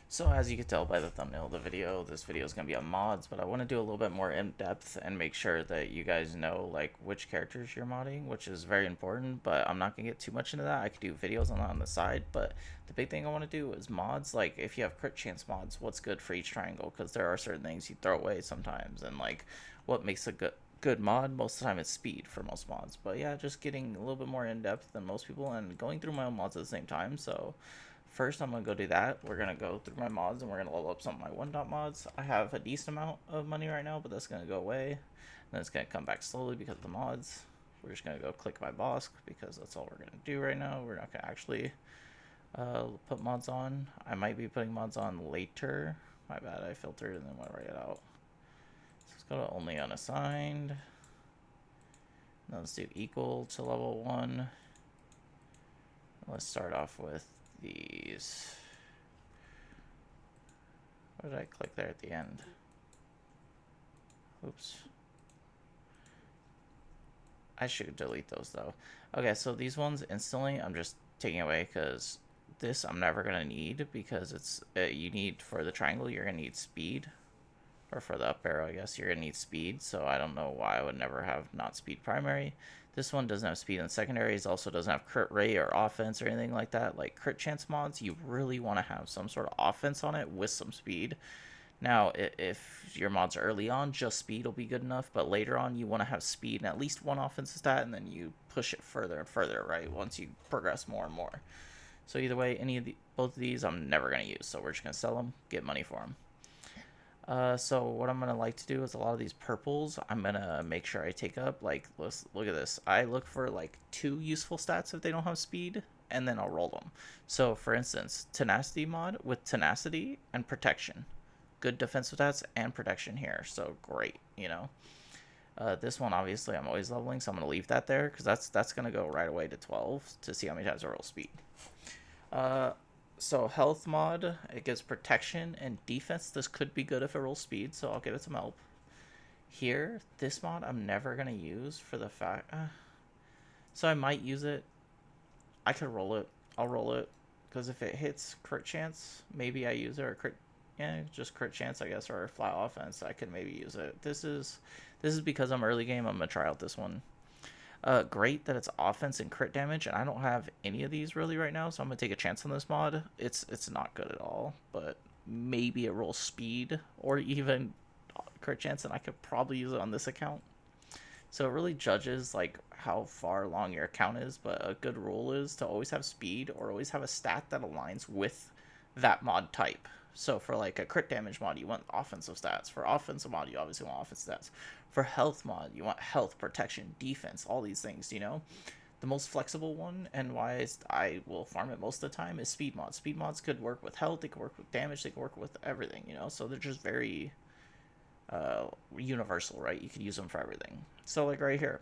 So as you can tell by the thumbnail of the video, this video is going to be on mods, but I want to do a little bit more in depth and make sure that you guys know like which characters you're modding, which is very important, but I'm not going to get too much into that. I could do videos on that on the side, but the big thing I want to do is mods. Like if you have crit chance mods, what's good for each triangle, because there are certain things you throw away sometimes, and like what makes a good mod most of the time it's speed for most mods. But yeah, just getting a little bit more in depth than most people and going through my own mods at the same time. So first, I'm going to go do that. We're going to go through my mods and we're going to level up some of my one dot mods. I have a decent amount of money right now, but that's going to go away. And then it's going to come back slowly because of the mods. We're just going to go click my boss because that's all we're going to do right now. We're not going to actually put mods on. I might be putting mods on later. My bad, I filtered and then went right out. So let's go to only unassigned. Now let's do equal to level 1. Let's start off with these. What did I click there at the end? Oops. I should delete those though. Okay, so these ones instantly I'm just taking away because this I'm never gonna need because it's you need for the triangle you're gonna need speed, or for the up arrow I guess you're gonna need speed. So I don't know why I would never have not speed primary. This one doesn't have speed in secondaries. Also doesn't have crit rate or offense or anything like that. Like crit chance mods, you really want to have some sort of offense on it with some speed. Now, if your mods are early on, just speed will be good enough, but later on, you want to have speed and at least one offensive stat, and then you push it further and further, right, once you progress more and more. So either way, both of these I'm never going to use, so we're just going to sell them, get money for them. So what I'm going to like to do is a lot of these purples, I'm going to make sure I take up, like, let's look at this. I look for, like, 2 useful stats if they don't have speed, and then I'll roll them. So, for instance, Tenacity mod with Tenacity and Protection. Good defensive stats and protection here, so great, you know. This one, obviously, I'm always leveling, so I'm going to leave that there, because that's going to go right away to 12 to see how many times I roll speed. Uh, so health mod, it gives protection and defense. This could be good if it rolls speed, so I'll give it some help. Here, this mod I'm never going to use for the fact... so I might use it. I could roll it. I'll roll it, because if it hits crit chance, maybe I use it, or crit... yeah, just crit chance, I guess, or flat offense. I could maybe use it. This is because I'm early game. I'm gonna try out this one. Great that it's offense and crit damage, and I don't have any of these really right now, so I'm gonna take a chance on this mod. It's not good at all, but maybe it rolls speed or even crit chance, and I could probably use it on this account. So it really judges like how far along your account is, but a good rule is to always have speed or always have a stat that aligns with that mod type. So for like a crit damage mod, you want offensive stats. For offensive mod, you obviously want offensive stats. For health mod, you want health, protection, defense, all these things, you know? The most flexible one, and why I will farm it most of the time, is speed mods. Speed mods could work with health, they could work with damage, they could work with everything, you know? So they're just very universal, right? You could use them for everything. So like right here,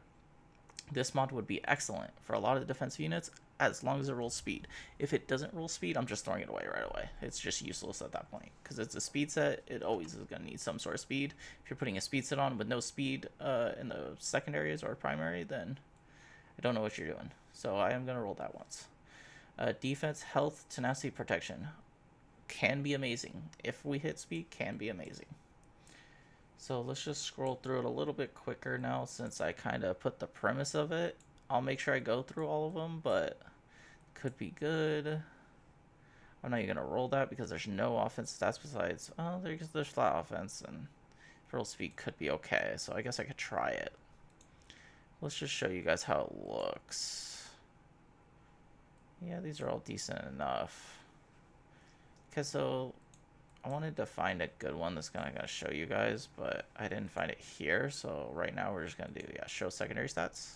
this mod would be excellent for a lot of the defensive units as long as it rolls speed. If it doesn't roll speed, I'm just throwing it away right away. It's just useless at that point because it's a speed set. It always is going to need some sort of speed. If you're putting a speed set on with no speed in the secondaries or primary, then I don't know what you're doing. So I am going to roll that once. Defense, health, tenacity, protection can be amazing. If we hit speed, can be amazing. So let's just scroll through it a little bit quicker now since I kind of put the premise of it. I'll make sure I go through all of them, but could be good. I'm not even going to roll that because there's no offense stats besides, oh, there's flat offense, and roll speed could be okay, so I guess I could try it. Let's just show you guys how it looks. Yeah, these are all decent enough. Okay, so I wanted to find a good one that's gonna show you guys, but I didn't find it here. So right now we're just gonna do show secondary stats,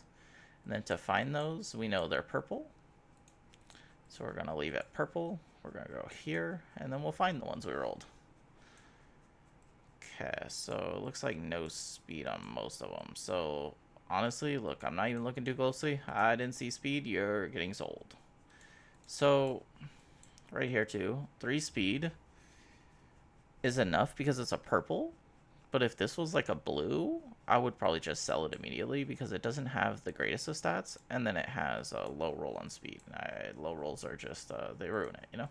and then to find those, we know they're purple. So we're gonna leave it purple. We're gonna go here, and then we'll find the ones we rolled. Okay, so it looks like no speed on most of them. So honestly, look, I'm not even looking too closely. I didn't see speed. You're getting sold. So right here too, 3 speed is enough because it's a purple, but if this was like a blue, I would probably just sell it immediately because it doesn't have the greatest of stats, and then it has a low roll on speed. Low rolls are just, they ruin it, you know?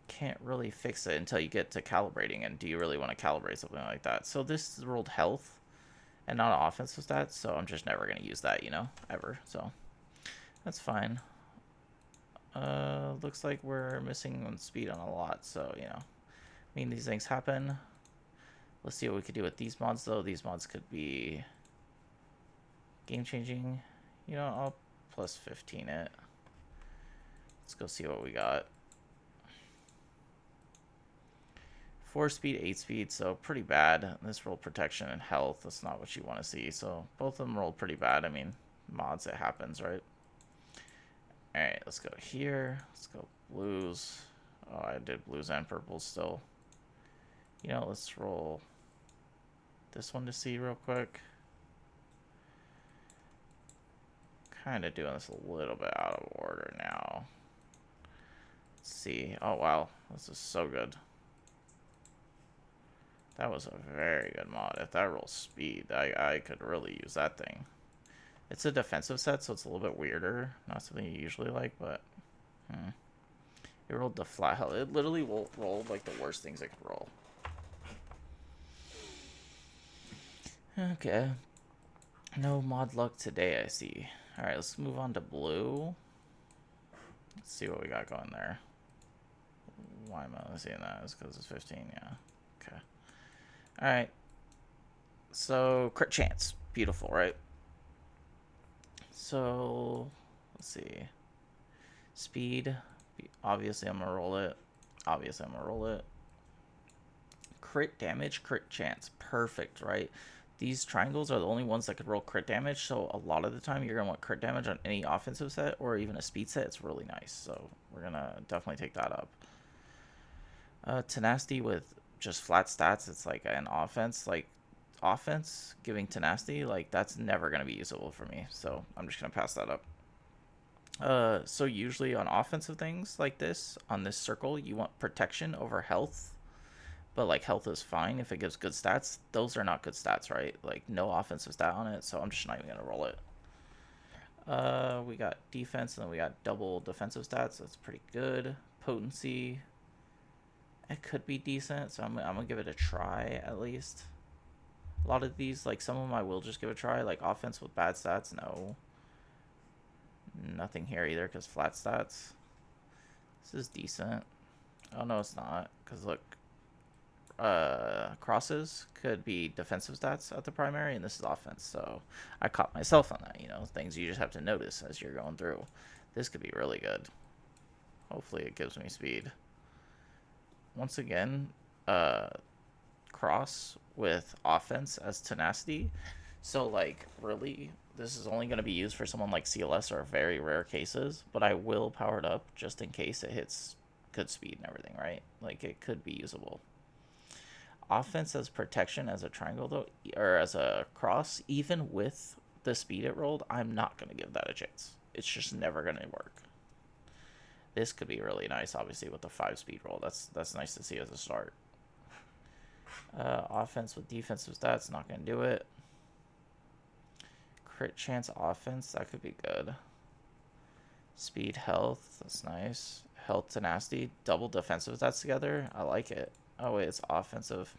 can't really fix it until you get to calibrating, and do you really want to calibrate something like that? So this rolled health and not offensive stats, so I'm just never going to use that, you know, ever. So that's fine. Looks like we're missing on speed on a lot, so, you know, I mean, these things happen. Let's see what we could do with these mods, though. These mods could be game-changing. You know, I'll plus 15 it. Let's go see what we got. 4 speed, 8 speed, so pretty bad. This rolled protection and health. That's not what you want to see. So both of them rolled pretty bad. I mean, mods, it happens, right? Alright, let's go here. Let's go blues. Oh, I did blues and purples still. You know, let's roll this one to see real quick. Kind of doing this a little bit out of order now. Let's see. Oh, wow. This is so good. That was a very good mod. If that rolls speed, I could really use that thing. It's a defensive set, so it's a little bit weirder. Not something you usually like, but... It rolled the flat hell. It literally rolled like the worst things it could roll. Okay. No mod luck today, I see. Alright, let's move on to blue. Let's see what we got going there. Why am I only seeing that? It's because it's 15, yeah. Okay. Alright. So, crit chance. Beautiful, right? So, let's see. Speed. Obviously, I'm going to roll it. Obviously, I'm going to roll it. Crit damage, crit chance. Perfect, right? These triangles are the only ones that could roll crit damage, so a lot of the time you're going to want crit damage on any offensive set or even a speed set. It's really nice, so we're going to definitely take that up. Tenacity with just flat stats, it's like an offense, giving tenacity, like that's never going to be usable for me, so I'm just going to pass that up. So usually on offensive things like this, on this circle, you want protection over health. But, like, health is fine if it gives good stats. Those are not good stats, right? Like, no offensive stat on it, so I'm just not even going to roll it. We got defense, and then we got double defensive stats. That's pretty good. Potency. It could be decent, so I'm going to give it a try, at least. A lot of these, like, some of them I will just give a try. Like, offense with bad stats, no. Nothing here either, because flat stats. This is decent. Oh, no, it's not, because, look. Crosses could be defensive stats at the primary, and this is offense, so I caught myself on that, you know, things you just have to notice as you're going through. This could be really good. Hopefully it gives me speed. Once again, cross with offense as tenacity, so like really this is only going to be used for someone like CLS or very rare cases, but I will power it up just in case it hits good speed and everything, right? Like it could be usable. Offense as protection as a triangle, though, or as a cross, even with the speed it rolled, I'm not going to give that a chance. It's just never going to work. This could be really nice, obviously, with the 5 speed roll. That's nice to see as a start. Offense with defensive stats, not going to do it. Crit chance offense, that could be good. Speed health, that's nice. Health tenacity, double defensive stats together, I like it. Oh, wait, it's offensive.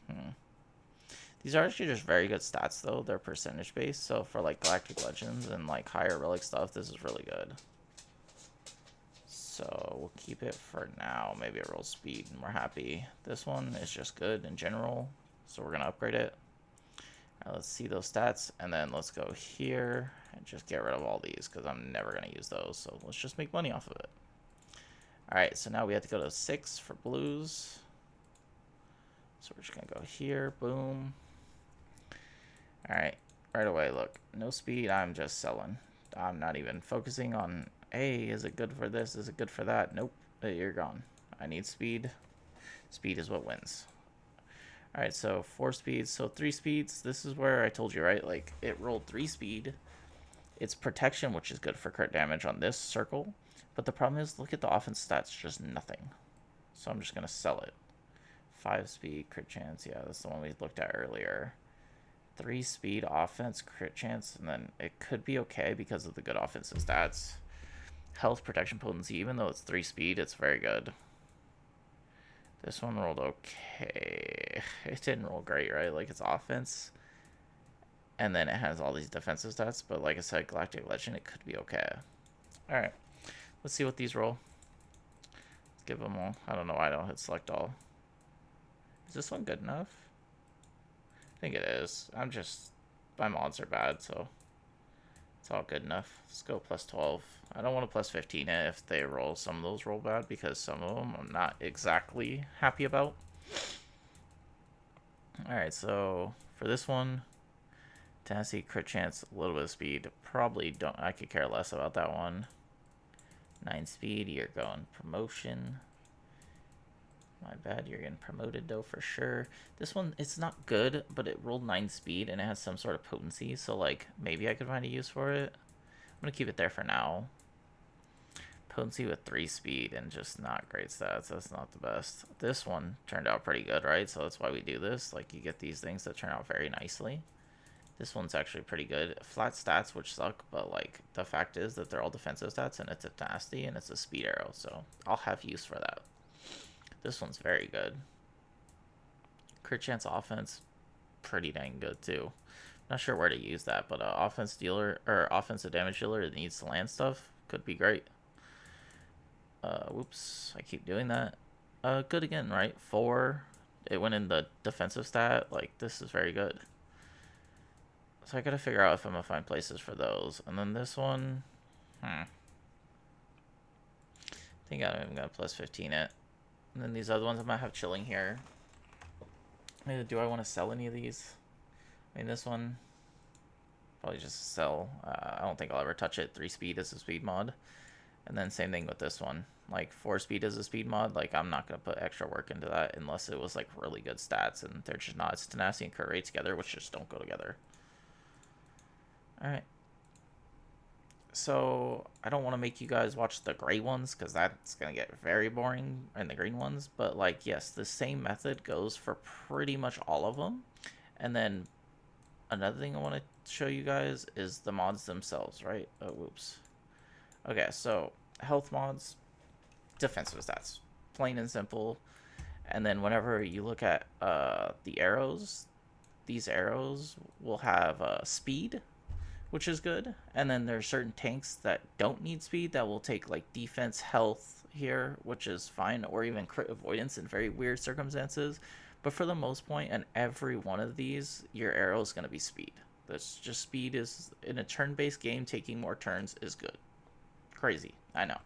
These are actually just very good stats, though. They're percentage based. So for, like, Galactic Legends and, like, higher relic stuff, this is really good. So we'll keep it for now. Maybe it rolls speed, and we're happy. This one is just good in general, so we're going to upgrade it. All right, let's see those stats, and then let's go here and just get rid of all these, because I'm never going to use those. So let's just make money off of it. All right, so now we have to go to 6 for blues. So we're just going to go here. Boom. All right. Right away, look. No speed. I'm just selling. I'm not even focusing on, hey, is it good for this? Is it good for that? Nope. You're gone. I need speed. Speed is what wins. All right, so 4 speeds. So 3 speeds. This is where I told you, right? Like, it rolled 3 speed. It's protection, which is good for crit damage on this circle. But the problem is, look at the offense stats. Just nothing. So I'm just going to sell it. 5 speed, crit chance. Yeah, that's the one we looked at earlier. 3 speed, offense, crit chance. And then it could be okay because of the good offensive stats. Health, protection, potency. Even though it's 3 speed, it's very good. This one rolled okay. It didn't roll great, right? Like, it's offense. And then it has all these defensive stats. But like I said, Galactic Legend, it could be okay. Alright. Let's see what these roll. Let's give them all. I don't know why I don't hit select all. Is this one good enough? I think it is. My mods are bad, so it's all good enough. Let's go plus 12. I don't want to plus 15 it if they roll. Some of those roll bad because some of them I'm not exactly happy about. Alright, so for this one, tenacity, crit chance, a little bit of speed. Probably don't. I could care less about that one. 9 speed, you're going promotion. My bad, you're getting promoted though for sure. This one, it's not good, but it rolled 9 speed and it has some sort of potency, so like maybe I could find a use for it. I'm gonna keep it there for now. Potency with 3 speed and just not great stats. That's not the best. This one turned out pretty good, right? So that's why we do this. Like, you get these things that turn out very nicely. This one's actually pretty good. Flat stats, which suck, but like the fact is that they're all defensive stats and it's a tenacity and it's a speed arrow, so I'll have use for that. This one's very good. Crit chance offense, pretty dang good too. Not sure where to use that, but offense dealer or offensive damage dealer that needs to land stuff could be great. Whoops, I keep doing that. Good again, right? 4. It went in the defensive stat. Like, this is very good. So I gotta figure out if I'm gonna find places for those. And then this one, I think I'm gonna plus 15 it. And then these other ones I might have chilling here. Do I want to sell any of these? I mean, this one, probably just sell. I don't think I'll ever touch it. 3 speed is a speed mod. And then same thing with this one. Like, 4 speed is a speed mod. Like, I'm not going to put extra work into that unless it was, like, really good stats. And they're just not. It's tenacity and crit rate together, which just don't go together. Alright. So, I don't want to make you guys watch the gray ones, because that's going to get very boring, and the green ones. But, like, yes, the same method goes for pretty much all of them. And then, another thing I want to show you guys is the mods themselves, right? Oh, whoops. Okay, so, health mods, defensive stats. Plain and simple. And then whenever you look at the arrows, these arrows will have speed, which is good. And then there's certain tanks that don't need speed that will take like defense, health here, which is fine, or even crit avoidance in very weird circumstances. But for the most point, in every one of these, your arrow is going to be speed. That's just speed is, in a turn-based game, taking more turns is good. Crazy, I know.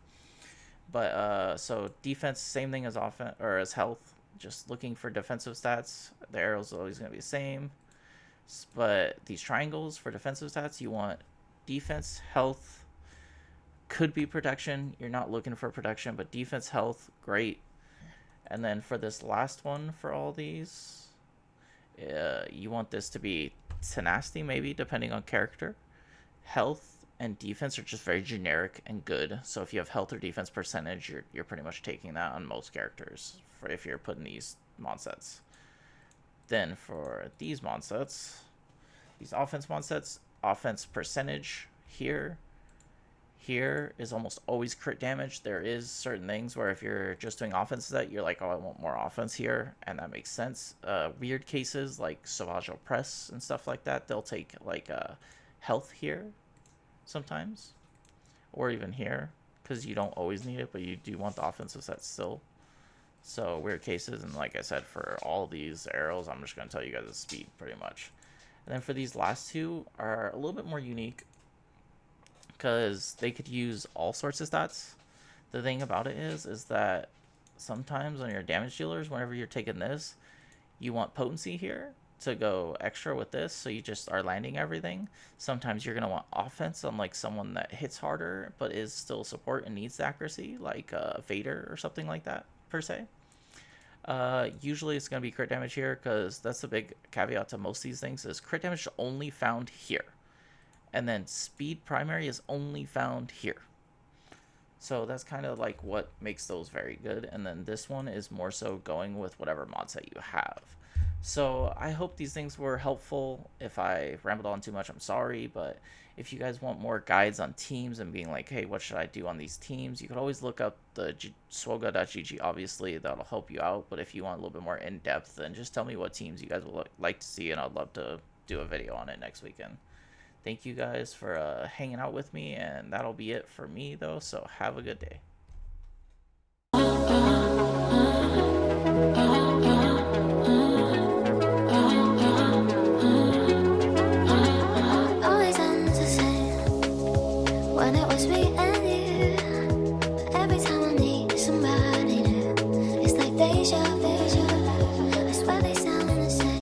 But so defense, same thing as offense or as health. Just looking for defensive stats. The arrow's always going to be the same. But these triangles for defensive stats, you want defense, health, could be protection. You're not looking for protection, but defense, health, great. And then for this last one, for all these, you want this to be tenacity, maybe, depending on character. Health and defense are just very generic and good. So if you have health or defense percentage, you're pretty much taking that on most characters for if you're putting these mod sets. Then for these mod sets, these offense mod sets, offense percentage here is almost always crit damage. There is certain things where if you're just doing offense set, you're like, oh, I want more offense here, and that makes sense. Weird cases like Sauvage Press and stuff like that, they'll take like health here sometimes, or even here, because you don't always need it, but you do want the offensive set still. So weird cases, and like I said, for all these arrows, I'm just going to tell you guys the speed pretty much. And then for these last two are a little bit more unique because they could use all sorts of stats. The thing about it is that sometimes on your damage dealers, whenever you're taking this, you want potency here to go extra with this, so you just are landing everything. Sometimes you're going to want offense on like someone that hits harder but is still support and needs accuracy, like Vader or something like that per se. Usually it's going to be crit damage here, because that's the big caveat to most of these things, is crit damage is only found here. And then speed primary is only found here. So that's kind of like what makes those very good. And then this one is more so going with whatever mod set you have. So I hope these things were helpful. If I rambled on too much, I'm sorry. But if you guys want more guides on teams and being like, hey, what should I do on these teams, you could always look up the swoga.gg. Obviously, that'll help you out. But if you want a little bit more in depth, then just tell me what teams you guys would like to see, and I'd love to do a video on it next weekend. Thank you guys for hanging out with me, and that'll be it for me, though. So have a good day. Always ends the same when it was me and you. But every time I need somebody new, it's like deja vu.